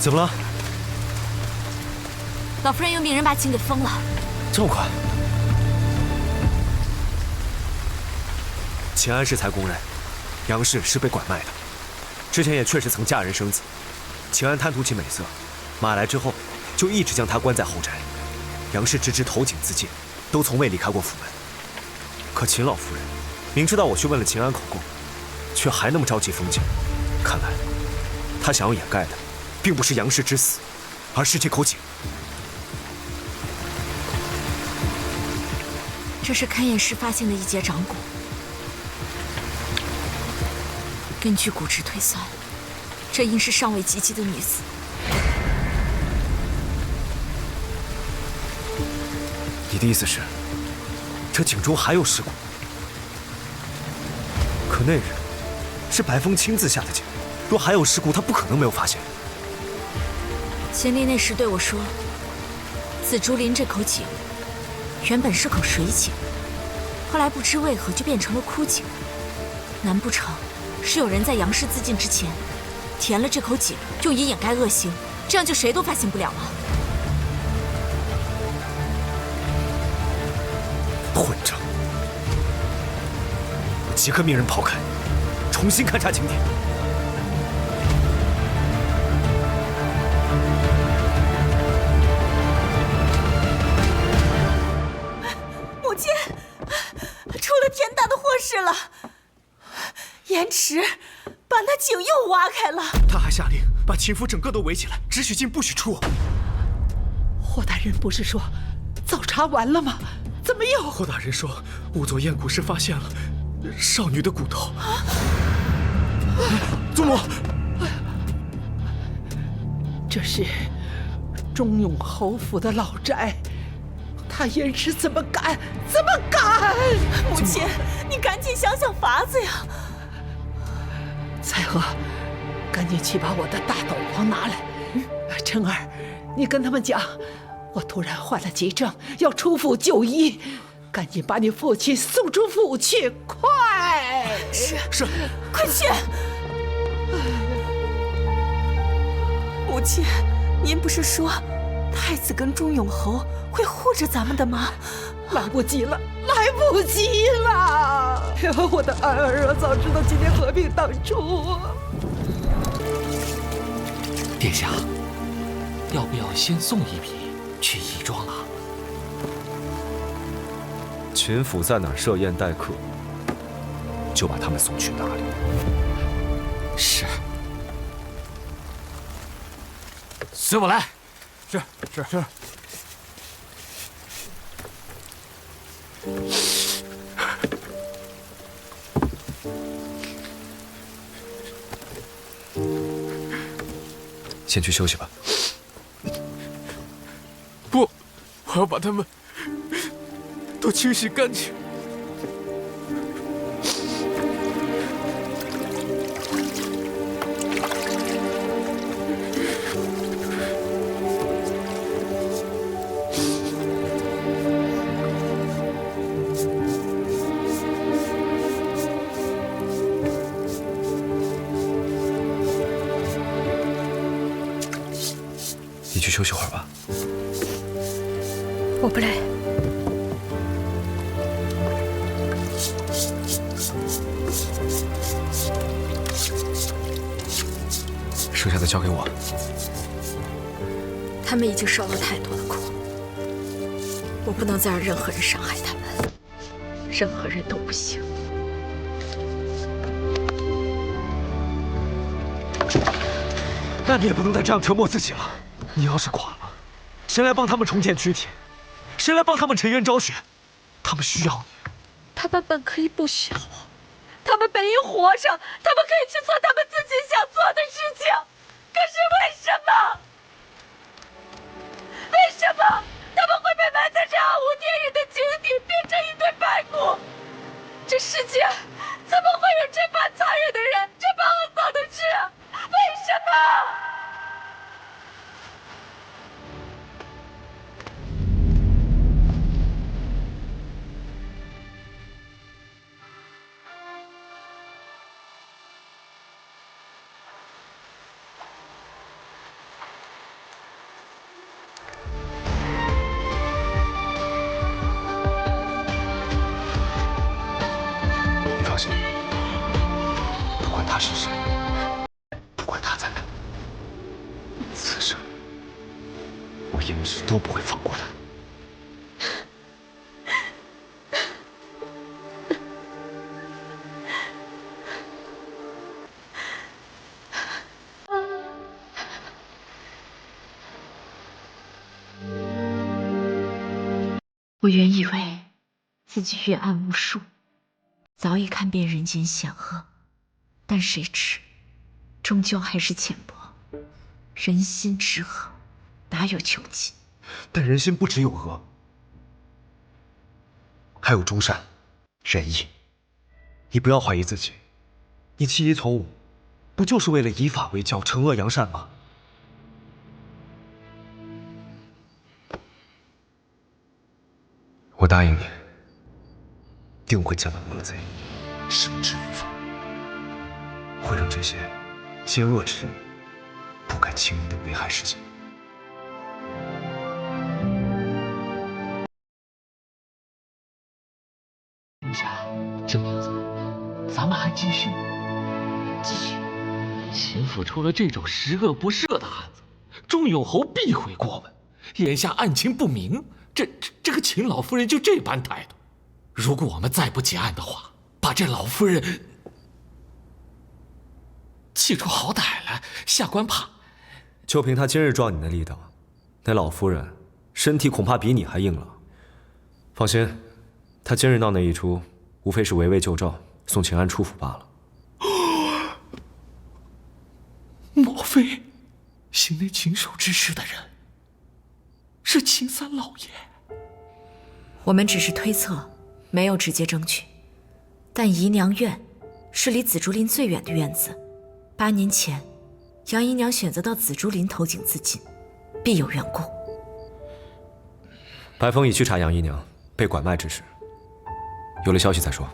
怎么了？老夫人又命人把井给封了。这么快？秦安是才公认，杨氏是被拐卖的，之前也确实曾嫁人生子。秦安贪图其美色，马来之后就一直将她关在后宅。杨氏直至投井自尽，都从未离开过府门。可秦老夫人明知道我去问了秦安口供，却还那么着急封井。看来，她想要掩盖的，并不是杨氏之死，而是这口井。这是勘验师发现的一节掌骨。根据骨质推算，这应是尚未及笄的女子。你的意思是，这井中还有尸骨？可那日是白风亲自下的井，若还有尸骨，他不可能没有发现。秦离那时对我说，紫竹林这口井原本是口水井，后来不知为何就变成了枯井。难不成是有人在杨氏自尽之前填了这口井，用以掩盖恶行，这样就谁都发现不了了？混账！我即刻命人刨开，重新勘察井底。母亲，出了天大的祸事了！严池把那井又挖开了。他还下令把秦府整个都围起来，只许进不许出。霍大人不是说早查完了吗？怎么又？霍大人说，仵作验骨时发现了少女的骨头。祖母，这是忠永侯府的老宅，他严池怎么敢？怎么敢？母亲，你赶紧想想法子呀！彩娥，赶紧去把我的大斗篷拿来。晨儿，你跟他们讲，我突然患了急症，要出府就医，赶紧把你父亲送出府去，快！是，快去！母亲，您不是说太子跟忠永侯会护着咱们的吗？来不及了，来不及了！我的儿啊，早知道今天和平当初。殿下，要不要先送一批去义庄啊？秦府在哪儿设宴待客，就把他们送去哪里。是。随我来。是。先去休息吧。不，我要把他们都清洗干净。你去休息会儿吧。我不累。剩下的交给我。他们已经受了太多的苦，我不能再让任何人伤害他们，任何人都不行。那你也不能再这样折磨自己了。你要是垮了，谁来帮他们重建躯体？谁来帮他们沉冤昭雪？他们需要你。他们本可以不需要我，他们本应活着，他们可以去做他们自己想做的事情。可是为什么？为什么他们会被埋在这暗无天日的井底，变成一堆白骨？这世界怎么会有这般残忍的人，这般肮脏的事？为什么？此生我严氏都不会放过他。我原以为自己阅案无数，早已看遍人间险恶，但谁知终究还是浅薄。人心之恶，哪有穷尽？但人心不只有恶，还有忠善、仁义。你不要怀疑自己，你弃医从武，不就是为了以法为教，惩恶扬善吗？我答应你，定会将那恶贼绳之于法，会让这些奸恶之人不敢轻易的危害世界。陛下，这样子，咱们还继续？继续。秦府出了这种十恶不赦的案子，钟永侯必会过问。眼下案情不明，这个秦老夫人就这般态度。如果我们再不结案的话，把这老夫人气出好歹来，下官怕。就凭他今日撞你的力道，那老夫人身体恐怕比你还硬朗。放心，他今日闹那一出，无非是围魏救赵，送秦安出府罢了。莫非行那禽兽之事的人是秦三老爷？我们只是推测，没有直接证据。但姨娘院是离紫竹林最远的院子，8年前，杨姨娘选择到紫竹林投井自尽，必有缘故。白风已去查杨姨娘被拐卖之事，有了消息再说。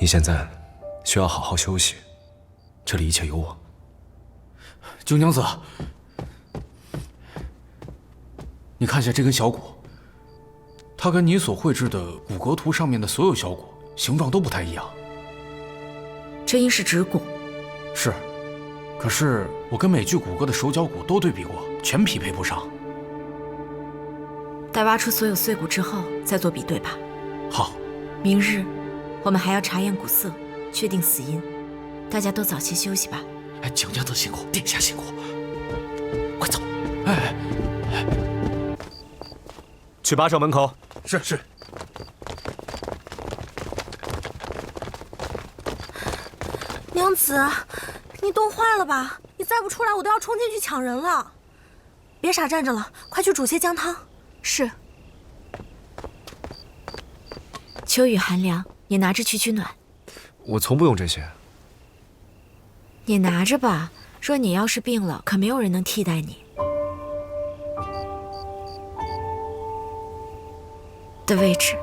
你现在需要好好休息，这里一切有我。九娘子，你看一下这根小骨，它跟你所绘制的骨骼图上面的所有小骨形状都不太一样。这应是指骨。是，可是我跟每具骨骼的手脚骨都对比过，全匹配不上。待挖出所有碎骨之后再做比对吧。好，明日我们还要查验骨色，确定死因。大家都早些休息吧。九娘子辛苦，殿下辛苦，快走！去把守门口。是。娘子，你冻坏了吧？你再不出来，我都要冲进去抢人了。别傻站着了，快去煮些姜汤。是。秋雨寒凉，你拿着去取暖。我从不用这些。你拿着吧，若你要是病了，可没有人能替代你。的位置。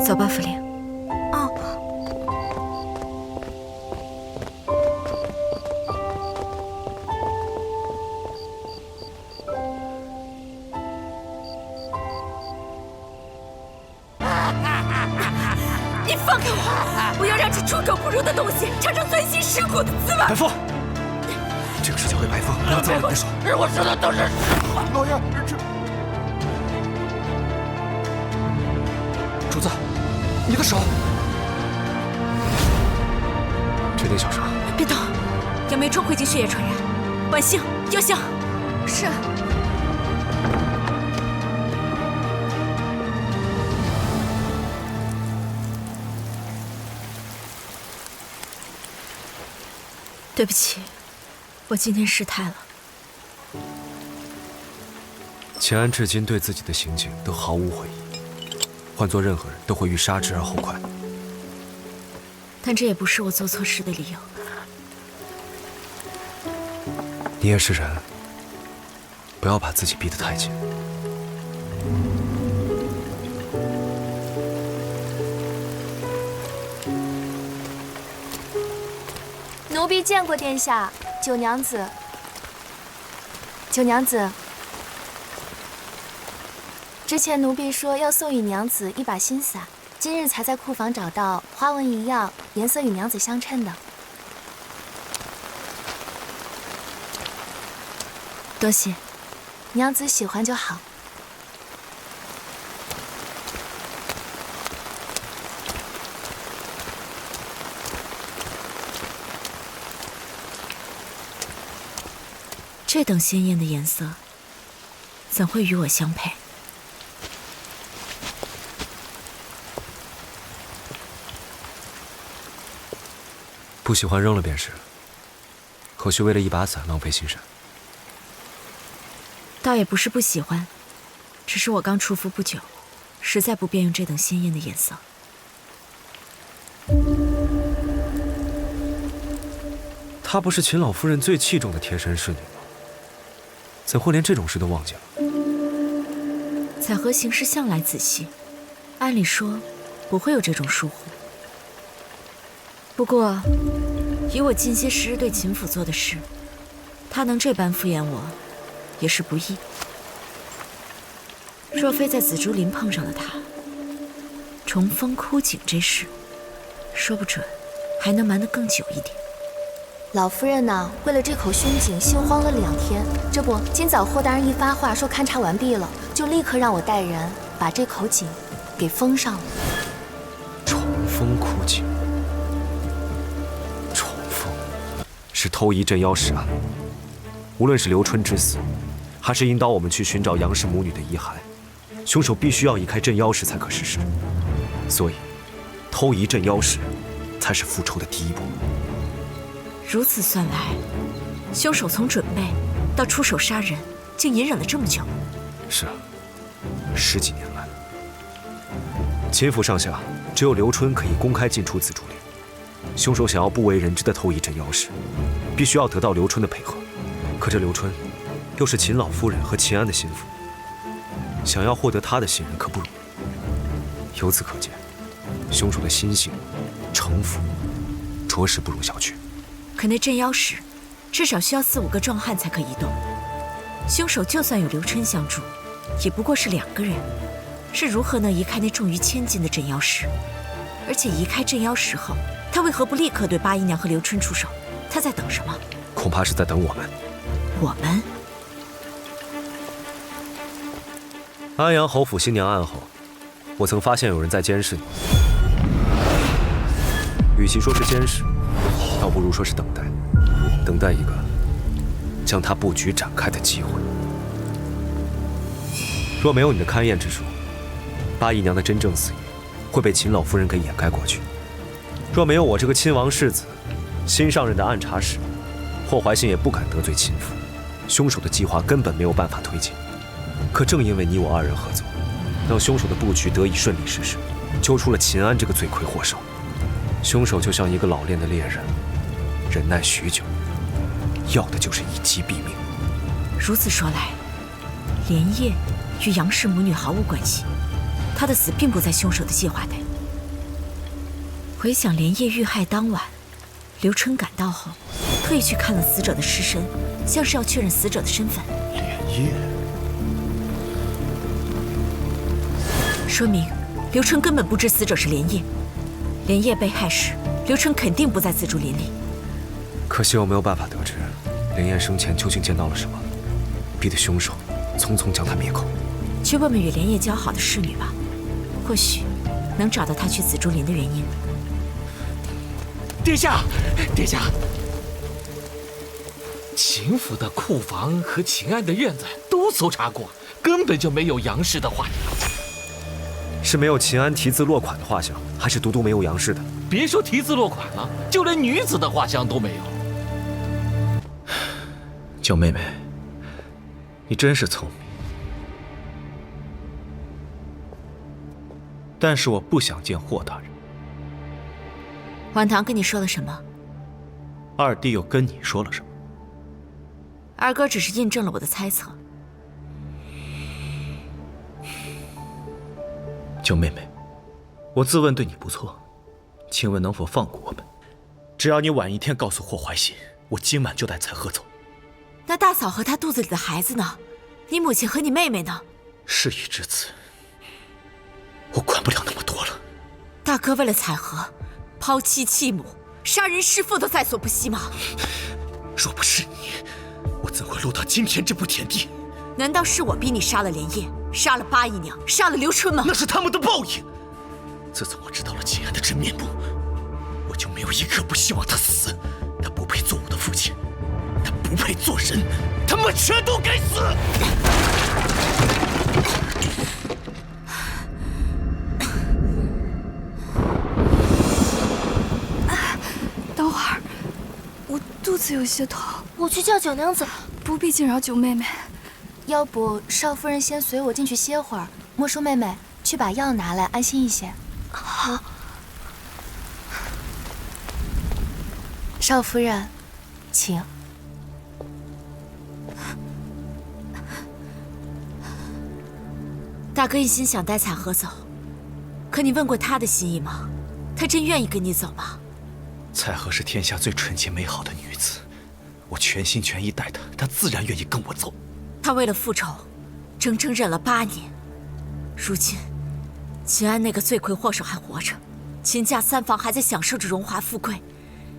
走吧，茯苓。哦。你放开我！不要让这猪狗不如的东西尝尝钻心蚀骨的滋味。白凤，这个事交给白凤，不要再动手。我说的都是实话。老爷，主子，你的手。这点小伤，别动，杨梅钟会经血液传染。婉幸，药香。是。对不起，我今天失态了。秦安至今对自己的行径都毫无悔意，换做任何人都会欲杀之而后快。但这也不是我做错事的理由。你也是人，不要把自己逼得太紧。奴婢见过殿下，九娘子。九娘子，之前奴婢说要送与娘子一把新伞，今日才在库房找到，花纹一样，颜色与娘子相称的。多谢，娘子喜欢就好。这等鲜艳的颜色，怎会与我相配？不喜欢扔了便是，何须为了一把伞浪费心神？倒也不是不喜欢，只是我刚出府不久，实在不便用这等鲜艳的颜色。她不是秦老夫人最器重的贴身侍女吗？怎会连这种事都忘记了？采荷行事向来仔细，按理说不会有这种疏忽。不过，以我近些时日对秦府做的事，他能这般敷衍我，也是不易。若非在紫竹林碰上了他，重封枯井这事，说不准还能瞒得更久一点。老夫人呢，为了这口熏井心慌了2天。这不，今早霍大人一发话说勘察完毕了，就立刻让我带人把这口井给封上了。重封枯井，重封是偷移镇妖石案。无论是刘春之死，还是引导我们去寻找杨氏母女的遗骸，凶手必须要移开镇妖石才可实施。所以，偷移镇妖石才是复仇的第一步。如此算来，凶手从准备到出手杀人，竟隐忍了这么久。是啊，10几年来，秦府上下只有刘春可以公开进出紫竹林。凶手想要不为人知的偷移镇妖石，必须要得到刘春的配合。可这刘春又是秦老夫人和秦安的心腹，想要获得她的信任可不容易。由此可见，凶手的心性、城府，着实不容小觑。可那镇妖石，至少需要4、5个壮汉才可移动。凶手就算有刘春相助，也不过是2个人，是如何能移开那重于1000斤的镇妖石？而且移开镇妖石后，他为何不立刻对八姨娘和刘春出手？他在等什么？恐怕是在等我们。我们？安阳侯府新娘案后，我曾发现有人在监视你。与其说是监视，倒不如说是等待，等待一个将他布局展开的机会。若没有你的勘验之术，八姨娘的真正死因会被秦老夫人给掩盖过去。若没有我这个亲王世子，新上任的按察使霍怀信也不敢得罪秦府，凶手的计划根本没有办法推进。可正因为你我2人合作，让凶手的布局得以顺利实施，揪出了秦安这个罪魁祸首。凶手就像一个老练的猎人，忍耐许久，要的就是一击毙命。如此说来，连夜与杨氏母女毫无关系，她的死并不在凶手的计划内。回想连夜遇害当晚，刘春赶到后，特意去看了死者的尸身，像是要确认死者的身份。连夜，说明刘春根本不知死者是连夜。连夜被害时，刘春肯定不在紫竹林里。可惜我没有办法得知连夜生前究竟见到了什么，逼得凶手匆匆将他灭口。去问问与连夜交好的侍女吧，或许能找到他去紫竹林的原因。殿下，殿下，秦府的库房和秦安的院子都搜查过，根本就没有杨氏的画像。是没有秦安题字落款的画像，还是独独没有杨氏的？别说题字落款了，就连女子的画像都没有。九妹妹，你真是聪明，但是我不想见霍大人。婉堂跟你说了什么？二弟又跟你说了什么？二哥只是印证了我的猜测。九妹妹，我自问对你不错，请问能否放过我们？只要你晚一天告诉霍怀信，我今晚就带彩荷走。那大嫂和她肚子里的孩子呢？你母亲和你妹妹呢？事已至此，管不了那么多了。大哥为了彩荷，抛妻弃母，杀人弑父都在所不惜吗？若不是你，我怎会落到今天这步田地？难道是我逼你杀了莲叶，杀了八姨娘，杀了刘春吗？那是他们的报应。自从我知道了秦安的真面目，我就没有一刻不希望他死。他不配做我的父亲，他不配做人，他们全都该死！等会儿，我肚子有些痛。我去叫九娘子。不必惊扰九妹妹。要不少夫人先随我进去歇会儿，莫叔妹妹去把药拿来，安心一些。好。少夫人，请。大哥一心想带彩荷走，可你问过他的心意吗？他真愿意跟你走吗？彩荷是天下最纯洁美好的女子，我全心全意待她，她自然愿意跟我走。他为了复仇，整整忍了8年。如今，秦安那个罪魁祸首还活着，秦家3房还在享受着荣华富贵，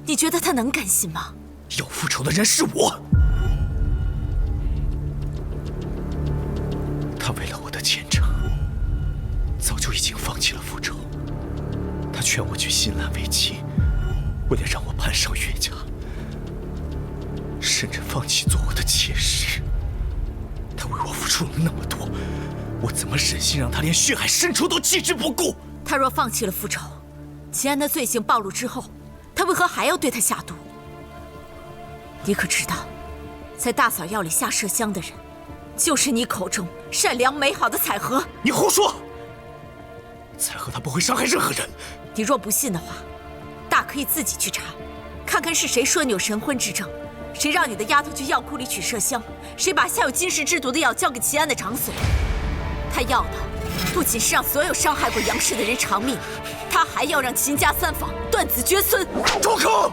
你觉得他能甘心吗？要复仇的人是我。他为了我的前程，早就已经放弃了复仇。他劝我去新兰为妻，为了让我攀上岳家，甚至放弃做我的妾室。他为我付出了那么多，我怎么忍心让他连血海深仇都弃之不顾？他若放弃了复仇，秦安的罪行暴露之后，他为何还要对他下毒？你可知道，在大嫂药里下麝香的人，就是你口中善良美好的彩荷？你胡说！彩荷她不会伤害任何人。你若不信的话，大可以自己去查，看看是谁说你有神婚之症，谁让你的丫头去药库里取麝香，谁把下有金氏之毒的药交给齐安的场所。他要的不仅是让所有伤害过杨氏的人偿命，他还要让秦家3房断子绝孙。住口！